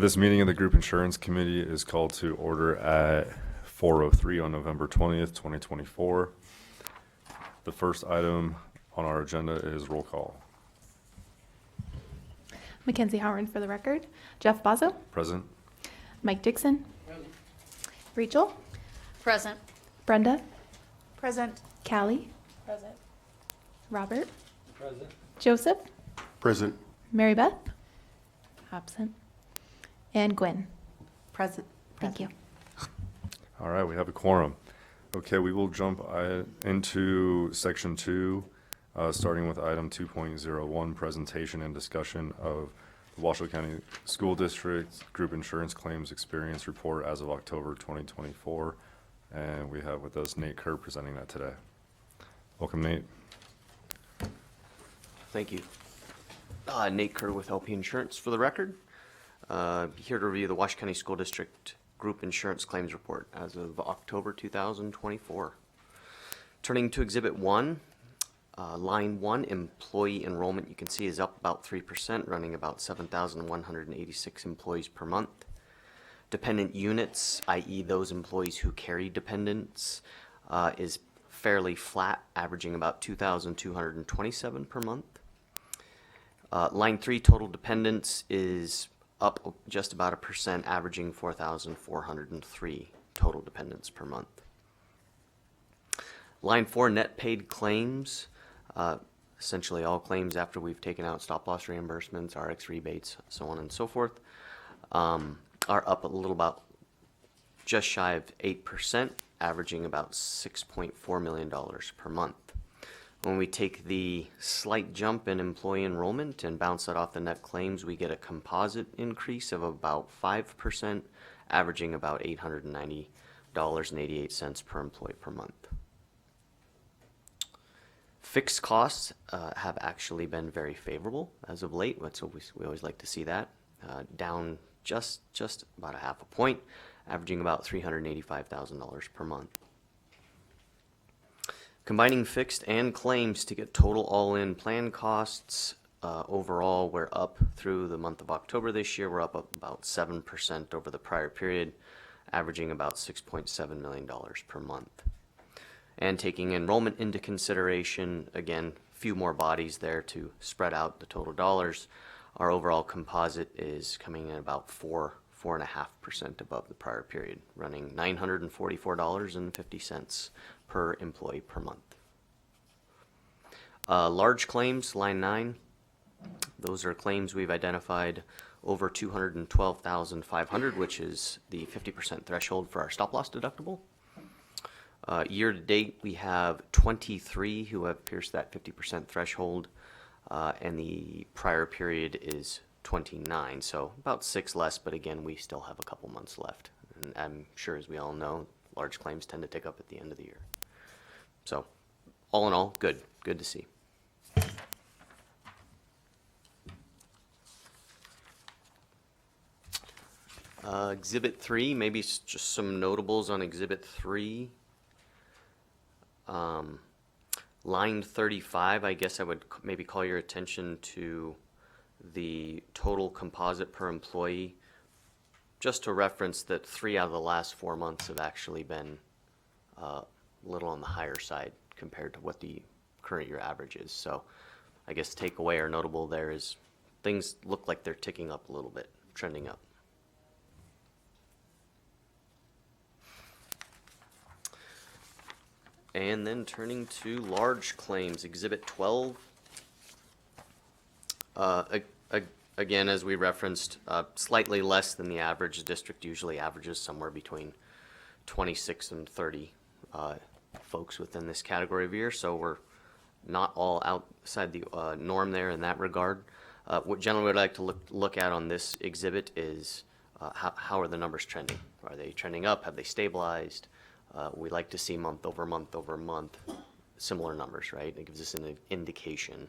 This meeting of the Group Insurance Committee is called to order at 4:03 on November 20th, 2024. The first item on our agenda is roll call. Mackenzie Howard for the record. Jeff Bazzo. Present. Mike Dixon. Rachel. Present. Brenda. Present. Callie. Present. Robert. Present. Joseph. Present. Mary Beth. Absent. And Gwen. Present. Thank you. All right, we have a quorum. Okay, we will jump into section 2, starting with item 2.01, presentation and discussion of the Washoe County School District Group Insurance Claims Experience Report as of October 2024. And we have with us Nate Kerr presenting that today. Welcome, Nate. Thank you. Nate Kerr with LP Insurance for the record. Here to review the Washoe County School District Group Insurance Claims Report as of October 2024. Turning to Exhibit 1, line 1, employee enrollment, you can see is up about 3%, running about 7,186 employees per month. Dependent units, i.e. those employees who carry dependents, is fairly flat, averaging about 2,227 per month. Line 3, total dependents, is up just about 1%, averaging 4,403 total dependents per month. Line 4, net paid claims, essentially all claims after we've taken out stop-loss reimbursements, RX rebates, so on and so forth, are up a little about just shy of 8%, averaging about $6.4 million per month. When we take the slight jump in employee enrollment and bounce that off the net claims, we get a composite increase of about 5%, averaging about $890.88 per employee per month. Fixed costs have actually been very favorable as of late. We always like to see that. Down just about a half a point, averaging about $385,000 per month. Combining fixed and claims to get total all-in plan costs, overall we're up through the month of October this year. We're up about 7% over the prior period, averaging about $6.7 million per month. And taking enrollment into consideration, again, a few more bodies there to spread out the total dollars. Our overall composite is coming in about 4.5% above the prior period, running $944.50 per employee per month. Large claims, line 9, those are claims we've identified over $212,500, which is the 50% threshold for our stop-loss deductible. Year to date, we have 23 who have pierced that 50% threshold, and the prior period is 29, so about 6 less, but again, we still have a couple months left. And I'm sure, as we all know, large claims tend to tick up at the end of the year. So, all in all, good to see. Exhibit 3, maybe just some notables on Exhibit 3. Line 35, I guess I would maybe call your attention to the total composite per employee, just to reference that 3 out of the last 4 months have actually been a little on the higher side compared to what the current year average is. So I guess takeaway or notable there is things look like they're ticking up a little bit, trending up. And then turning to large claims, Exhibit 12. Again, as we referenced, slightly less than the average. The district usually averages somewhere between 26 and 30 folks within this category of year, so we're not all outside the norm there in that regard. What generally we'd like to look at on this exhibit is how are the numbers trending? Are they trending up? Have they stabilized? We like to see month over month over month similar numbers, right? It gives us an indication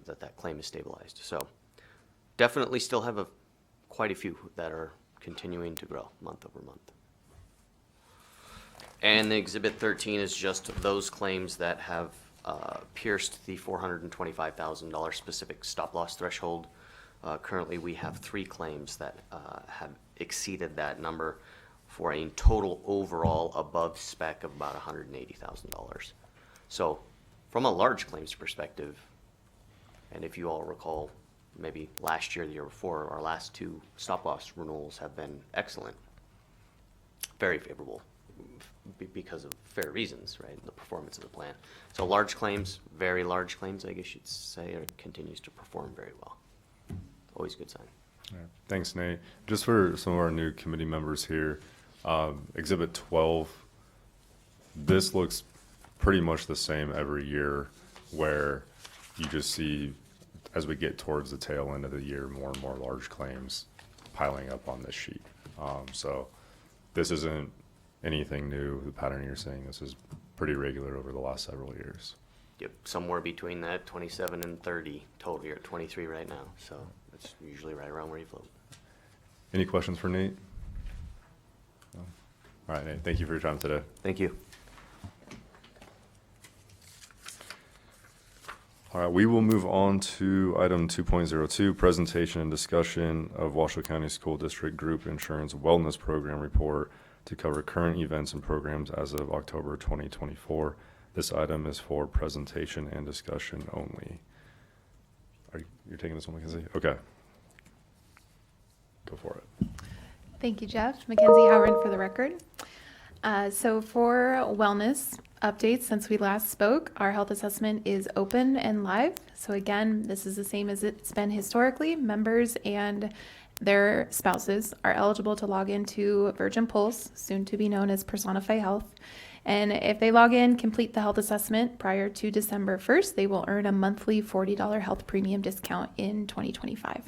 that claim is stabilized. So definitely still have quite a few that are continuing to grow month over month. And the Exhibit 13 is just those claims that have pierced the $425,000 specific stop-loss threshold Currently, we have 3 claims that have exceeded that number for a total overall above spec of about $180,000. So from a large claims perspective, and if you all recall, maybe last year, the year before, our last 2 stop-loss renewals have been excellent. Very favorable because of fair reasons, right? The performance of the plan. So large claims, very large claims, I guess you'd say, it continues to perform very well. Always a good sign. All right. Thanks, Nate. Just for some of our new committee members here, Exhibit 12, this looks pretty much the same every year, where you just see, as we get towards the tail end of the year, more and more large claims piling up on this sheet. So this isn't anything new, the pattern you're seeing. This is pretty regular over the last several years. Yep, somewhere between that 27 and 30 total. You're at 23 right now, so it's usually right around where you float. Any questions for Nate? No? All right, Nate, thank you for your time today. Thank you. All right, we will move on to item 2.02, presentation and discussion of Washoe County School District Group Insurance Wellness Program Report to cover current events and programs as of October 2024. This item is for presentation and discussion only. You're taking this one, Mackenzie? Okay. Go for it. Thank you, Jeff. Mackenzie Howard for the record. So for wellness updates, since we last spoke, our health assessment is open and live. So again, this is the same as it's been historically. Members and their spouses are eligible to log into Virgin Pulse, soon to be known as Personify Health. And if they log in, complete the health assessment prior to December 1st, they will earn a monthly $40 health premium discount in 2025.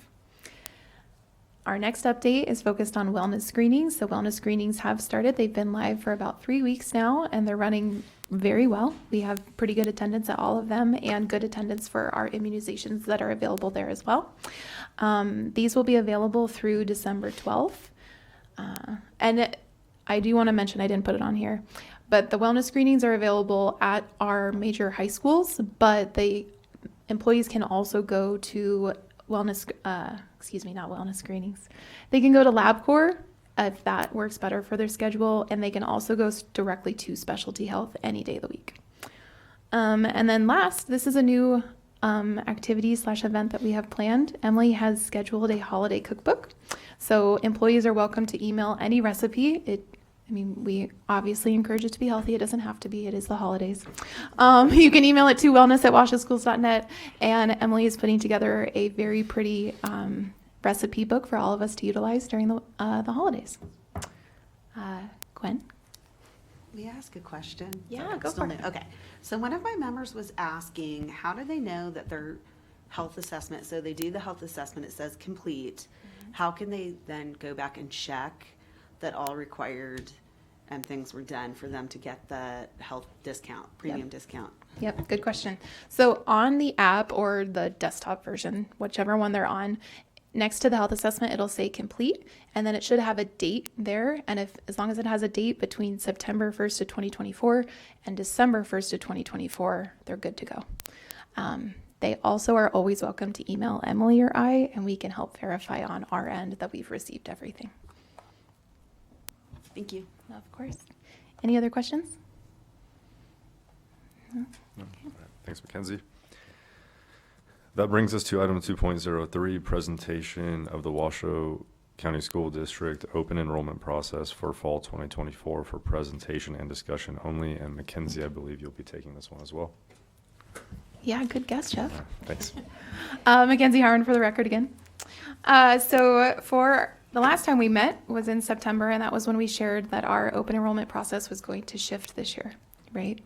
Our next update is focused on wellness screenings. So wellness screenings have started. They've been live for about 3 weeks now, and they're running very well. We have pretty good attendance at all of them and good attendance for our immunizations that are available there as well. These will be available through December 12th. I do want to mention, I didn't put it on here, but the wellness screenings are available at our major high schools, but the employees can also go to not wellness screenings. They can go to LabCorp if that works better for their schedule, and they can also go directly to Specialty Health any day of the week. And then last, this is a new activity/event that we have planned. Emily has scheduled a holiday cookbook. So employees are welcome to email any recipe. We obviously encourage it to be healthy. It doesn't have to be. It is the holidays. You can email it to wellness@washoeschools.net, and Emily is putting together a very pretty recipe book for all of us to utilize during the holidays. Gwen? May I ask a question? Yeah, I'm go still for it. new. Okay, so one of my members was asking, how do they know that their health assessment, so they do the health assessment, it says complete. How can they then go back and check that all required and things were done for them to get the health discount, premium discount? Yep, good question. So on the app or the desktop version, whichever one they're on, next to the health assessment, it'll say complete, and then it should have a date there. And as long as it has a date between September 1st of 2024 and December 1st of 2024, they're good to go. They also are always welcome to email Emily or I, and we can help verify on our end that we've received everything. Thank you. Of course. Any other questions? No? No. All right. Thanks, Mackenzie. That brings us to item 2.03, presentation of the Washoe County School District open enrollment process for fall 2024 for presentation and discussion only. And Mackenzie, I believe you'll be taking this one as well. Yeah, good guess, Jeff. Yeah, thanks. Mackenzie Howard for the record again. So for the last time we met was in September, and that was when we shared that our open enrollment process was going to shift this year, right?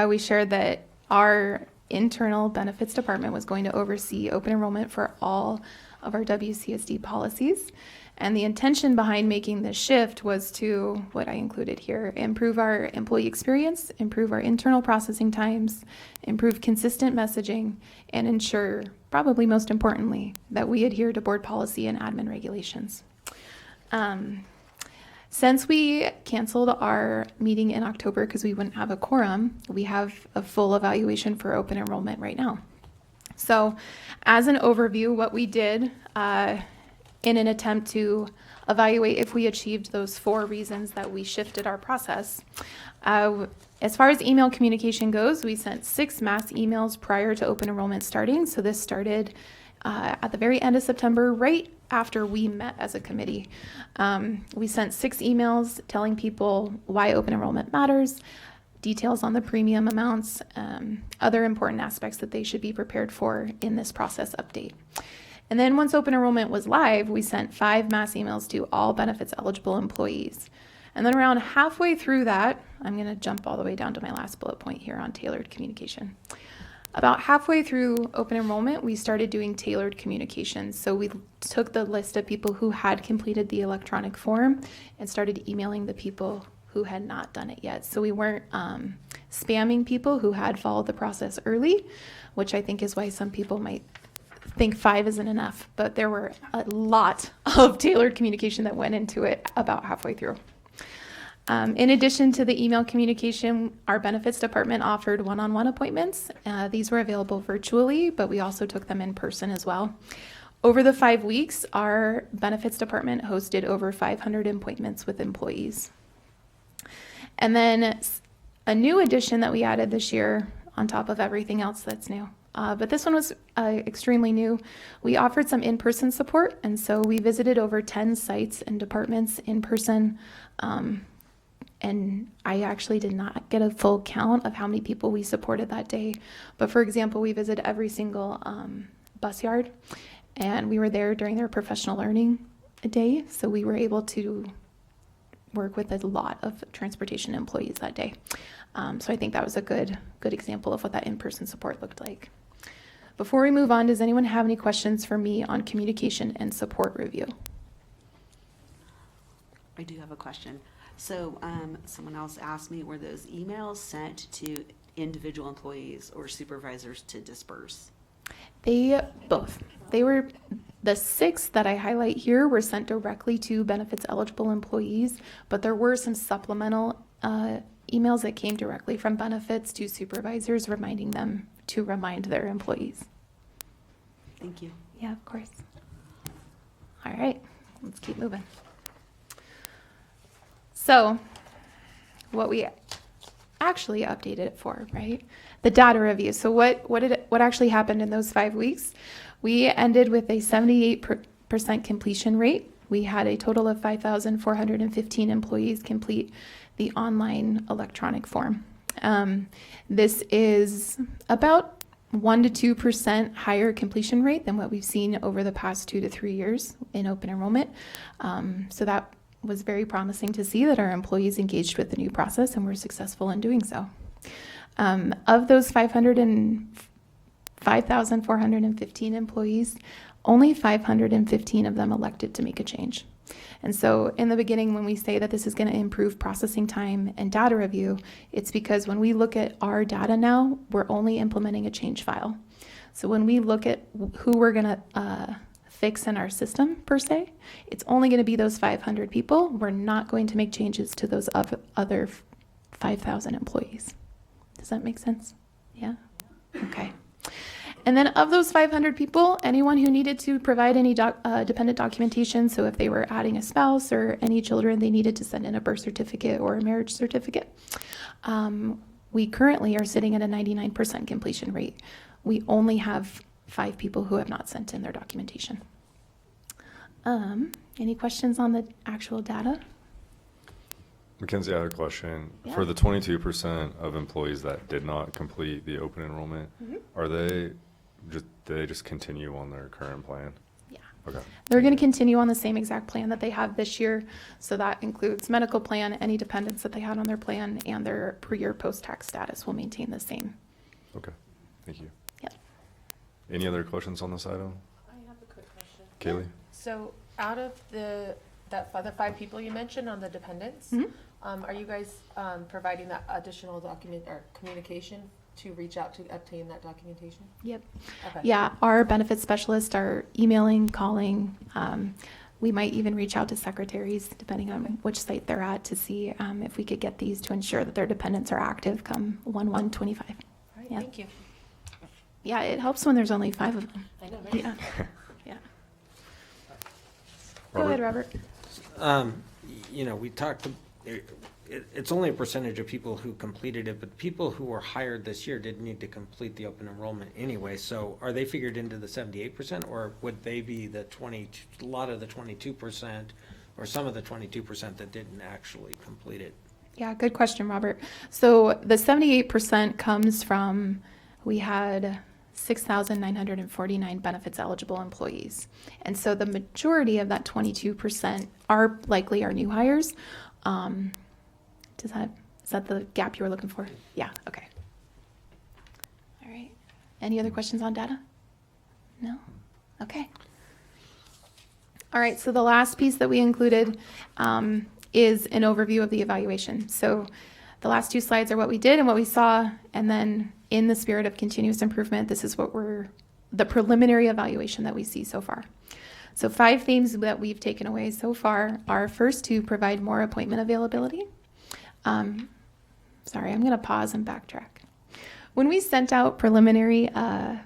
We shared that our internal benefits department was going to oversee open enrollment for all of our WCSD policies. And the intention behind making this shift was to, what I included here, improve our employee experience, improve our internal processing times, improve consistent messaging, and ensure, probably most importantly, that we adhere to board policy and admin regulations. Since we canceled our meeting in October because we wouldn't have a quorum, we have a full evaluation for open enrollment right now. So as an overview, what we did in an attempt to evaluate if we achieved those 4 reasons that we shifted our process. As far as email communication goes, we sent 6 mass emails prior to open enrollment starting. So this started at the very end of September, right after we met as a committee. We sent 6 emails telling people why open enrollment matters, details on the premium amounts, other important aspects that they should be prepared for in this process update. And then once open enrollment was live, we sent 5 mass emails to all benefits eligible employees. And then around halfway through that, I'm going to jump all the way down to my last bullet point here on tailored communication. About halfway through open enrollment, we started doing tailored communications. So we took the list of people who had completed the electronic form and started emailing the people who had not done it yet. So we weren't spamming people who had followed the process early, which I think is why some people might think 5 isn't enough. But there were a lot of tailored communication that went into it about halfway through. In addition to the email communication, our benefits department offered one-on-one appointments. These were available virtually, but we also took them in person as well. Over the 5 weeks, our benefits department hosted over 500 appointments with employees. And then a new addition that we added this year on top of everything else that's new. But this one was extremely new. We offered some in-person support, and so we visited over 10 sites and departments in person. And I actually did not get a full count of how many people we supported that day. But for example, we visited every single bus yard, and we were there during their professional learning day. So we were able to work with a lot of transportation employees that day. So I think that was a good example of what that in-person support looked like. Before we move on, does anyone have any questions for me on communication and support review? I do have a question. So someone else asked me, were those emails sent to individual employees or supervisors to disperse? They both. They were the 6 that I highlight here were sent directly to benefits eligible employees, but there were some supplemental emails that came directly from benefits to supervisors reminding them to remind their employees. Thank you. Yeah, of course. All right, let's keep moving. So what we actually updated it for, right? The data review. So what actually happened in those 5 weeks? We ended with a 78% completion rate. We had a total of 5,415 employees complete the online electronic form. This is about 1 to 2% higher completion rate than what we've seen over the past 2 to 3 years in open enrollment. So that was very promising to see that our employees engaged with the new process and were successful in doing so. Of those 5,415 employees, only 515 of them elected to make a change. And so in the beginning, when we say that this is going to improve processing time and data review, it's because when we look at our data now, we're only implementing a change file. So when we look at who we're going to fix in our system per se, it's only going to be those 500 people. We're not going to make changes to those other 5,000 employees. Does that make sense? Yeah? Okay. And then of those 500 people, anyone who needed to provide any dependent documentation, so if they were adding a spouse or any children, they needed to send in a birth certificate or a marriage certificate. We currently are sitting at a 99% completion rate. We only have 5 people who have not sent in their documentation. Any questions on the actual data? Mackenzie, I had a question. Yeah. For the 22% of employees that did not complete the open enrollment, do they just continue on their current plan? Yeah. Okay. They're going to continue on the same exact plan that they have this year. So that includes medical plan, any dependents that they had on their plan, and their pre or post-tax status will maintain the same. Okay. Thank you. Yep. Any other questions on this item? I have a quick question. Kaylee? So out of the 5 people you mentioned on the dependents, are you guys providing that additional document or communication to reach out to obtain that documentation? Yep. Okay. Yeah, our benefits specialists are emailing, calling. We might even reach out to secretaries, depending on which site they're at, to see if we could get these to ensure that their dependents are active come 1/1/25. All right, Yeah. thank you. Yeah, it helps when there's only 5 of them. I know, right? Yeah, yeah. Go ahead, Robert. We talked, it's only a percentage of people who completed it, but people who were hired this year didn't need to complete the open enrollment anyway. So are they figured into the 78%, or would they be a lot of the 22%, or some of the 22% that didn't actually complete it? Yeah, good question, Robert. So the 78% comes from, we had 6,949 benefits eligible employees. And so the majority of that 22% are likely our new hires. Is that the gap you were looking for? Yeah, okay. All right. Any other questions on data? No? Okay. All right, so the last piece that we included is an overview of the evaluation. So the last 2 slides are what we did and what we saw, and then in the spirit of continuous improvement, this is the preliminary evaluation that we see so far. So 5 themes that we've taken away so far are, first, to provide more appointment availability. Sorry, I'm going to pause and backtrack. When we sent out preliminary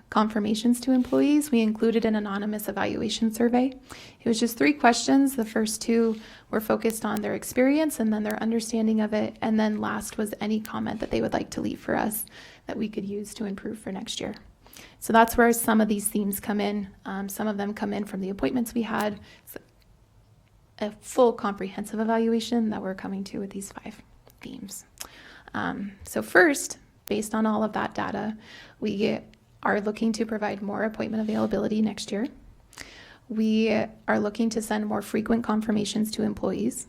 confirmations to employees, we included an anonymous evaluation survey. It was just 3 questions. The first 2 were focused on their experience and then their understanding of it. And then last was any comment that they would like to leave for us that we could use to improve for next year. So that's where some of these themes come in. Some of them come in from the appointments we had. It's a full comprehensive evaluation that we're coming to with these 5 themes. So first, based on all of that data, we are looking to provide more appointment availability next year. We are looking to send more frequent confirmations to employees.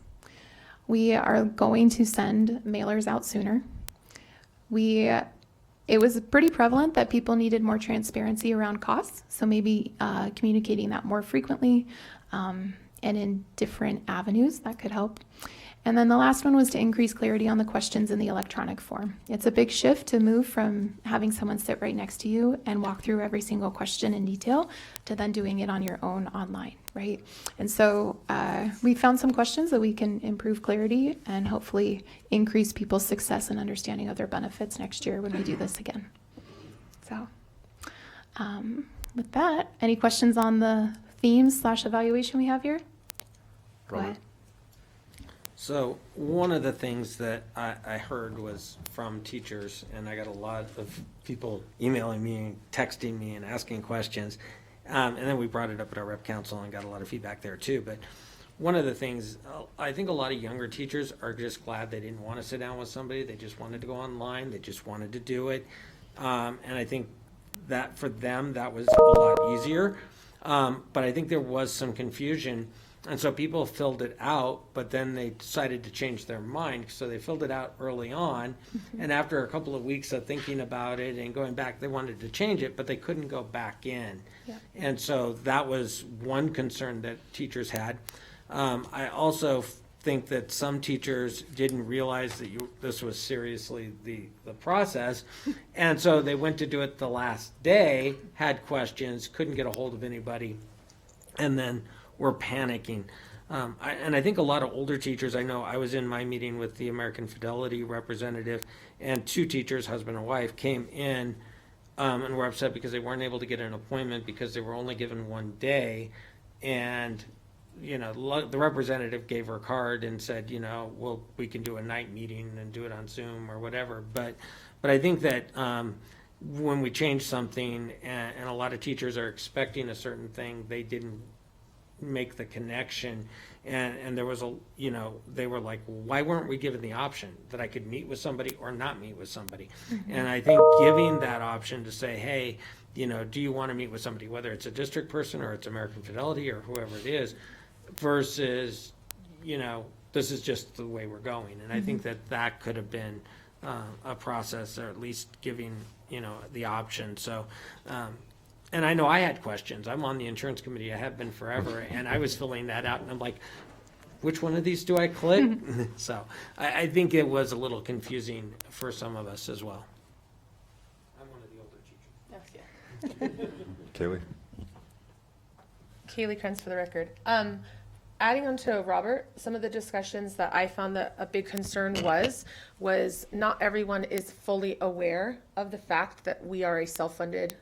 We are going to send mailers out sooner. It was pretty prevalent that people needed more transparency around costs, so maybe communicating that more frequently and in different avenues that could help. And then the last one was to increase clarity on the questions in the electronic form. It's a big shift to move from having someone sit right next to you and walk through every single question in detail to then doing it on your own online, right? And so we found some questions that we can improve clarity and hopefully increase people's success and understanding of their benefits next year when we do this again. So with that, any questions on the themes/evaluation we have here? Go Robert? ahead. So one of the things that I heard was from teachers, and I got a lot of people emailing me and texting me and asking questions. And then we brought it up at our rep council and got a lot of feedback there too. But one of the things, I think a lot of younger teachers are just glad they didn't want to sit down with somebody. They just wanted to go online. They just wanted to do it. And I think that for them, that was a lot easier. But I think there was some confusion. And so people filled it out, but then they decided to change their mind. So they filled it out early on. And after a couple of weeks of thinking about it and going back, they wanted to change it, but they couldn't go back in. Yeah. And so that was one concern that teachers had. I also think that some teachers didn't realize that this was seriously the process. And so they went to do it the last day, had questions, couldn't get a hold of anybody, and then were panicking. And I think a lot of older teachers, I know I was in my meeting with the American Fidelity representative, and 2 teachers, husband and wife, came in and were upset because they weren't able to get an appointment because they were only given 1 day. And, the representative gave her a card and said, well, we can do a night meeting and do it on Zoom or whatever. But I think that when we change something and a lot of teachers are expecting a certain thing, they didn't make the connection, and there was they were like, why weren't we given the option that I could meet with somebody or not meet with somebody? And I think giving that option to say, hey, do you want to meet with somebody, whether it's a district person or it's American Fidelity or whoever it is, versus this is just the way we're going. And I think that could have been a process, or at least giving the option. So and I know I had questions. I'm on the insurance committee. I have been forever. And I was filling that out. And I'm like, which one of these do I click? So I think it was a little confusing for some of us as well. I'm one of the older teachers. Kaylee? Kaylee Krenz for the record. Adding on to Robert, some of the discussions that I found that a big concern was not everyone is fully aware of the fact that we are a self-funded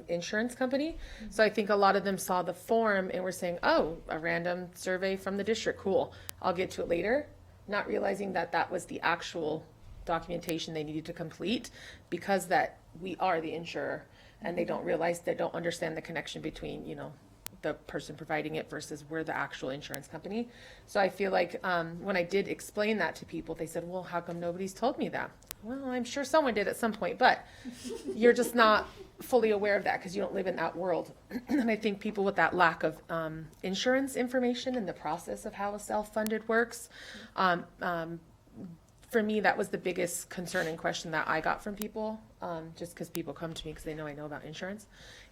insurance company. So I think a lot of them saw the form and were saying, oh, a random survey from the district, cool, I'll get to it later, not realizing that that was the actual documentation they needed to complete, because that we are the insurer, and they don't realize, they don't understand the connection between, you know, the person providing it versus we're the actual insurance company. So I feel like when I did explain that to people, they said, well, how come nobody's told me that? Well, I'm sure someone did at some point, but you're just not fully aware of that because you don't live in that world. And I think people with that lack of insurance information and the process of how a self-funded works, for me, that was the biggest concern and question that I got from people, just because people come to me because they know I know about insurance.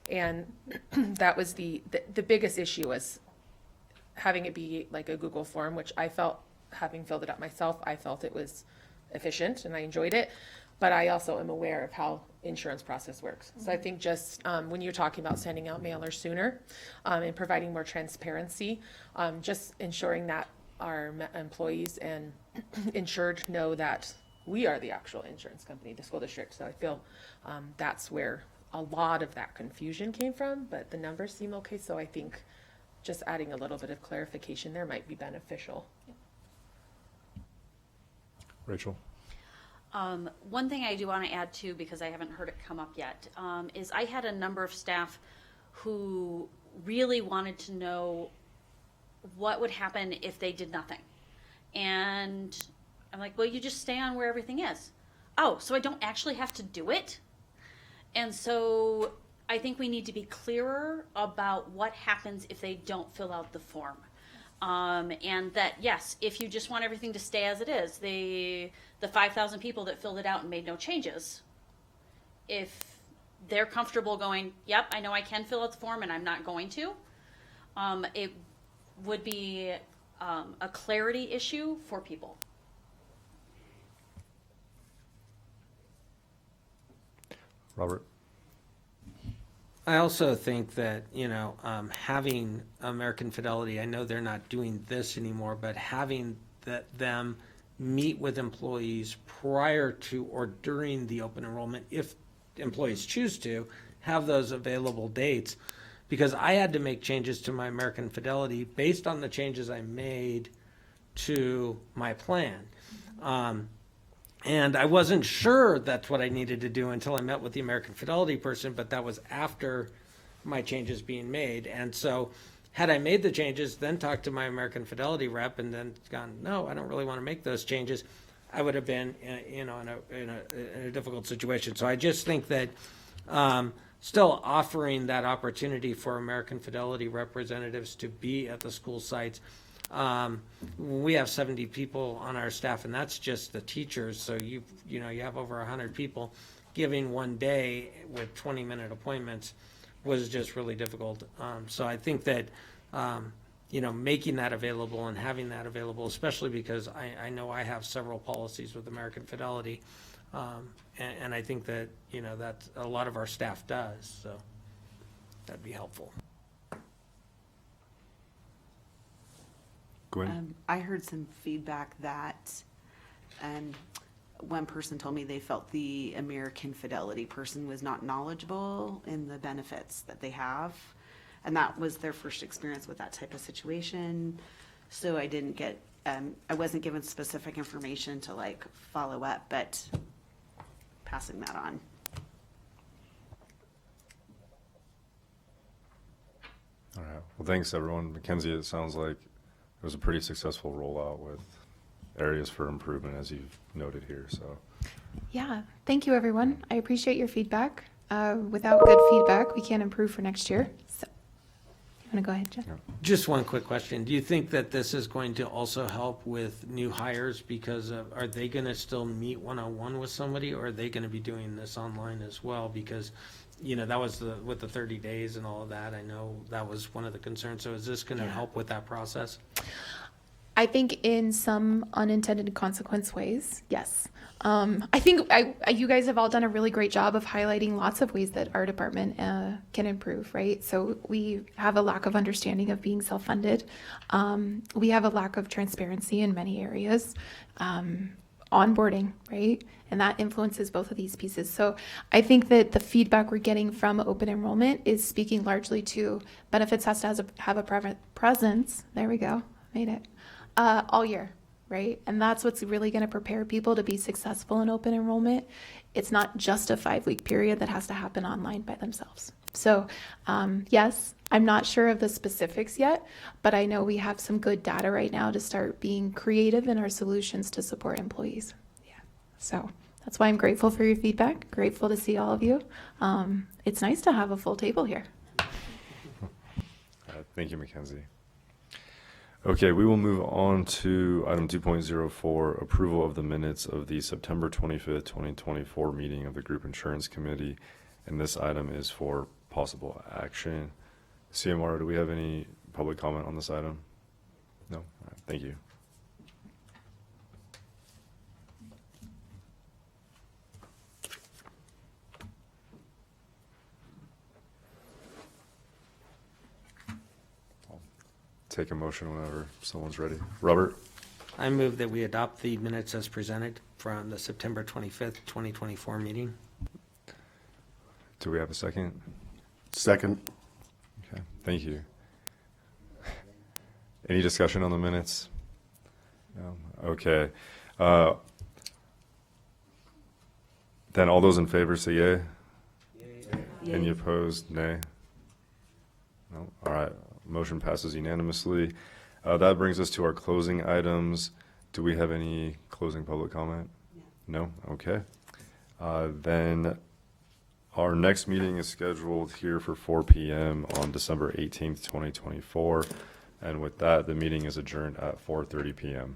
And that was the biggest issue, was having it be like a Google form, which I felt, having filled it out myself, I felt it was efficient and I enjoyed it. But I also am aware of how insurance process works. So I think just when you're talking about sending out mailers sooner and providing more transparency, just ensuring that our employees and insured know that we are the actual insurance company, the school district. So I feel that's where a lot of that confusion came from, but the numbers seem okay. So I think just adding a little bit of clarification there might be beneficial. Rachel? One thing I do want to add too, because I haven't heard it come up yet, is I had a number of staff who really wanted to know what would happen if they did nothing. And I'm like, well, you just stay on where everything is. Oh, so I don't actually have to do it? And so I think we need to be clearer about what happens if they don't fill out the form. And that, yes, if you just want everything to stay as it is, the 5,000 people that filled it out and made no changes, if they're comfortable going, yep, I know I can fill out the form and I'm not going to, it would be a clarity issue for people. Robert? I also think that, having American Fidelity, I know they're not doing this anymore, but having them meet with employees prior to or during the open enrollment, if employees choose to, have those available dates. Because I had to make changes to my American Fidelity based on the changes I made to my plan. And I wasn't sure that's what I needed to do until I met with the American Fidelity person, but that was after my changes being made. And so had I made the changes, then talked to my American Fidelity rep and then gone, no, I don't really want to make those changes, I would have been in a difficult situation. So I just think that still offering that opportunity for American Fidelity representatives to be at the school sites. We have 70 people on our staff, and that's just the teachers. So you have over 100 people. Giving one day with 20-minute appointments was just really difficult. So I think that making that available and having that available, especially because I know I have several policies with American Fidelity, and I think that that's a lot of our staff does. So that'd be helpful. Gwen? I heard some feedback that one person told me they felt the American Fidelity person was not knowledgeable in the benefits that they have. And that was their first experience with that type of situation. So I didn't get, I wasn't given specific information to follow up, but passing that on. All right. Well, thanks, everyone. Mackenzie, it sounds like it was a pretty successful rollout with areas for improvement, as you've noted here. So, Yeah, thank you, everyone. I appreciate your feedback. Without good feedback, we can't improve for next year. So, you want to go ahead, Jeff? Just one quick question. Do you think that this is going to also help with new hires? Because are they going to still meet one-on-one with somebody, or are they going to be doing this online as well? Because, that was with the 30 days and all of that. I know that was one of the concerns. So is this going to help with that process? I think in some unintended consequence ways, yes. I think you guys have all done a really great job of highlighting lots of ways that our department can improve, right? So we have a lack of understanding of being self-funded. We have a lack of transparency in many areas. onboarding, right? And that influences both of these pieces. So I think that the feedback we're getting from open enrollment is speaking largely to benefits has to have a presence. There we go, made it, all year, right? And that's what's really going to prepare people to be successful in open enrollment. It's not just a 5-week period that has to happen online by themselves. So yes, I'm not sure of the specifics yet, but I know we have some good data right now to start being creative in our solutions to support employees. Yeah. So that's why I'm grateful for your feedback, grateful to see all of you. It's nice to have a full table here. Thank you, Mackenzie. Okay, we will move on to item 2.04, approval of the minutes of the September 25th, 2024 meeting of the Group Insurance Committee. And this item is for possible action. CMR, do we have any public comment on this item? No? All right, thank you. I'll take a motion whenever someone's ready. Robert? I move that we adopt the minutes as presented from the September 25th, 2024 meeting. Do we have a second? Second. Okay, thank you. Any discussion on the minutes? No? Okay. Then all those in favor say yay. Any opposed, nay? No? All right, motion passes unanimously. That brings us to our closing items. Do we have any closing public comment? No? Okay. Then our next meeting is scheduled here for 4 p.m. on December 18th, 2024. And with that, the meeting is adjourned at 4:30 p.m.